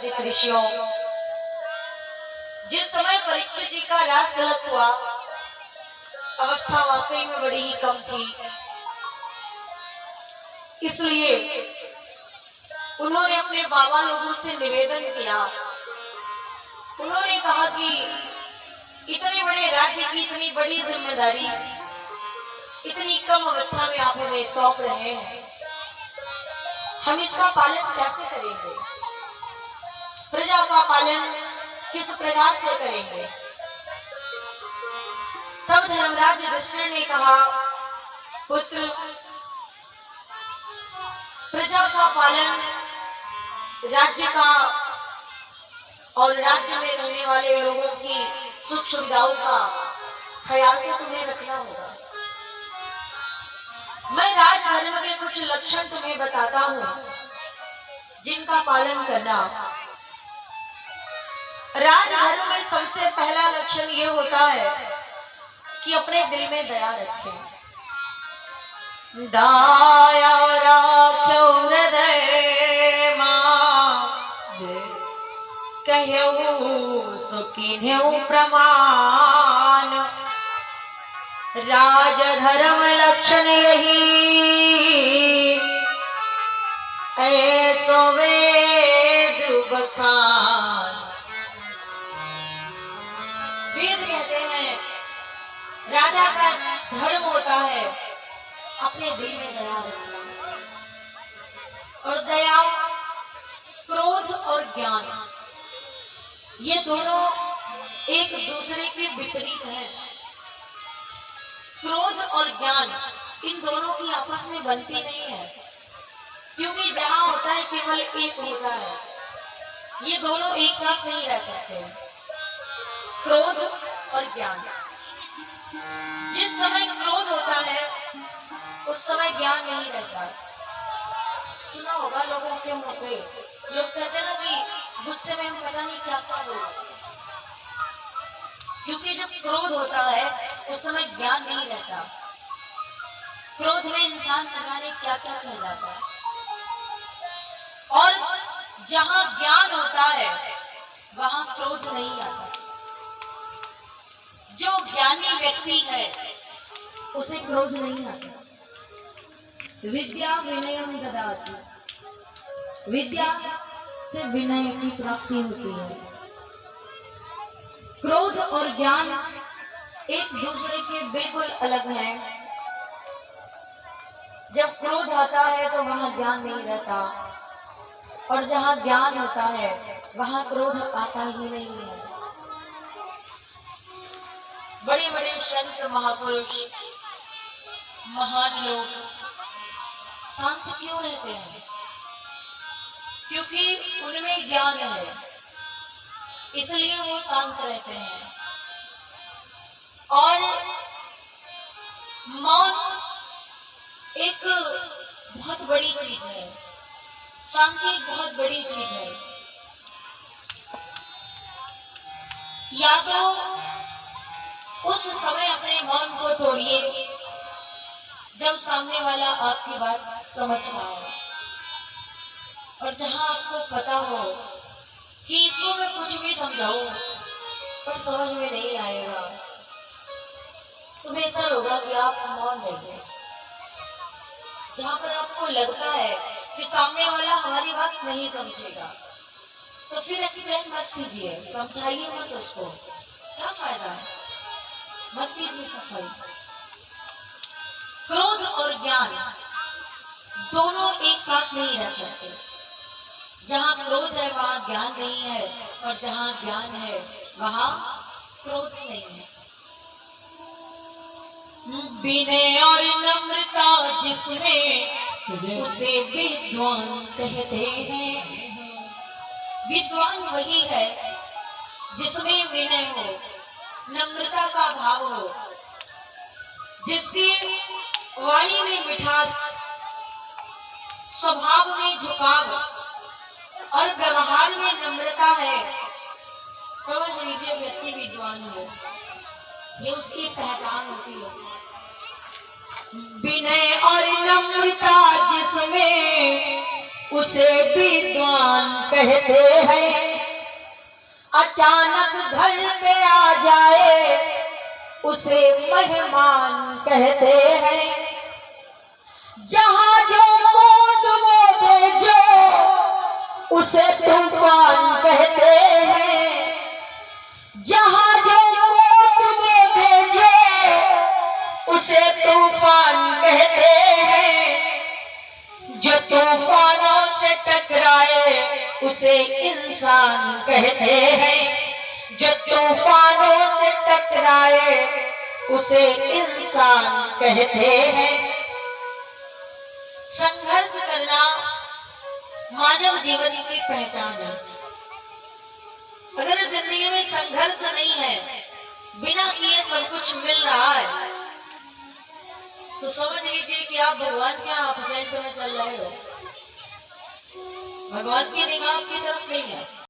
विवादित ऋषियों, जिस समय परीक्षित जी का राज गलत हुआ, अवस्था वाकई में बड़ी ही कम थी, इसलिए उन्होंने अपने बाबा लोगों से निवेदन किया। उन्होंने कहा कि इतने बड़े राज्य की इतनी बड़ी जिम्मेदारी इतनी कम अवस्था में आप हमें सौंप रहे हैं, हम इसका पालन कैसे करेंगे? प्रजा का पालन किस प्रकार से करेंगे? तब धर्मराज युधिष्ठिर ने कहा, पुत्र, प्रजा का पालन, राज्य का और राज्य में रहने वाले लोगों की सुख सुविधाओं का ख्याल तो तुम्हें रखना होगा। मैं राजधर्म के कुछ लक्षण तुम्हें बताता हूं, जिनका पालन करना। राजधर्म में सबसे पहला लक्षण ये होता है कि अपने दिल में दया रखें। दया राख्यो हृदय मां, कहूं सुखिन्हु प्रमाण। राजधर्म लक्षण यही, ऐसो वेद बखान। वेद कहते हैं राजा का धर्म होता है अपने दिल में दया रखना। और दया, क्रोध और ज्ञान, ये दोनों एक दूसरे के विपरीत हैं। क्रोध और ज्ञान, इन दोनों की आपस में बनती नहीं है, क्योंकि जहां होता है केवल एक होता है। ये दोनों एक साथ नहीं रह सकते। क्रोध और ज्ञान, जिस समय क्रोध होता है उस समय ज्ञान नहीं रहता। सुना होगा लोगों के मुंह से, लोग कहते हैं ना कि गुस्से में हम पता नहीं क्या क्या बोलते, क्योंकि जब क्रोध होता है उस समय ज्ञान नहीं रहता। क्रोध में इंसान न जाने क्या क्या कह जाता है। और जहां ज्ञान होता है वहां क्रोध नहीं आता। जो ज्ञानी व्यक्ति है उसे क्रोध नहीं आता। विद्या विनयम ददाति, विद्या से विनय की प्राप्ति होती है। क्रोध और ज्ञान एक दूसरे के बिल्कुल अलग हैं। जब क्रोध आता है तो वहां ज्ञान नहीं रहता, और जहां ज्ञान होता है वहां क्रोध आता ही नहीं है। बड़े बड़े संत, महापुरुष, महान लोग शांत क्यों रहते हैं? क्योंकि उनमें ज्ञान है, इसलिए वो शांत रहते हैं। और मौन एक बहुत बड़ी चीज है, शांति एक बहुत बड़ी चीज है। या तो उस समय अपने मौन को तोड़िए जब सामने वाला आपकी बात समझ रहा हो, और जहां आपको पता हो कि इसको मैं कुछ भी समझाऊं पर समझ में नहीं आएगा, तो बेहतर होगा कि आप मौन रहिए। जहां पर आपको लगता है कि सामने वाला हमारी बात नहीं समझेगा, तो फिर एक्सप्लेन मत कीजिए, समझाइए मत उसको, क्या फायदा है, मत कीजिए सफाई। क्रोध और ज्ञान दोनों एक साथ नहीं रह सकते। जहां क्रोध है वहां ज्ञान नहीं है, और जहां ज्ञान है वहां क्रोध नहीं है। विनय और नम्रता जिसमें, उसे विद्वान कहते हैं। विद्वान वही है जिसमें विनय हो, नम्रता का भाव हो, जिसकी वाणी में मिठास, स्वभाव में झुकाव और व्यवहार में नम्रता है। समझ लीजिए व्यक्ति विद्वान हो, ये उसकी पहचान होती है। विनय और नम्रता जिसमें, उसे विद्वान कहते हैं। अचानक घर पे आ जाए उसे मेहमान कहते हैं। जहाजों को डुबो दे जो उसे तूफान कहते हैं। जहाजों को डुबो दे जो उसे तूफान कहते हैं। जो तूफानों से टकराए उसे इंसान कहते हैं। जो तूफानों से टकराए उसे इंसान कहते हैं। संघर्ष करना मानव जीवन की पहचान है। अगर जिंदगी में संघर्ष नहीं है, बिना किए सब कुछ मिल रहा है, तो समझ लीजिए कि आप भगवान के ऑपोजिट में चल रहे हो। भगवान की निगाह आपकी तरफ नहीं है।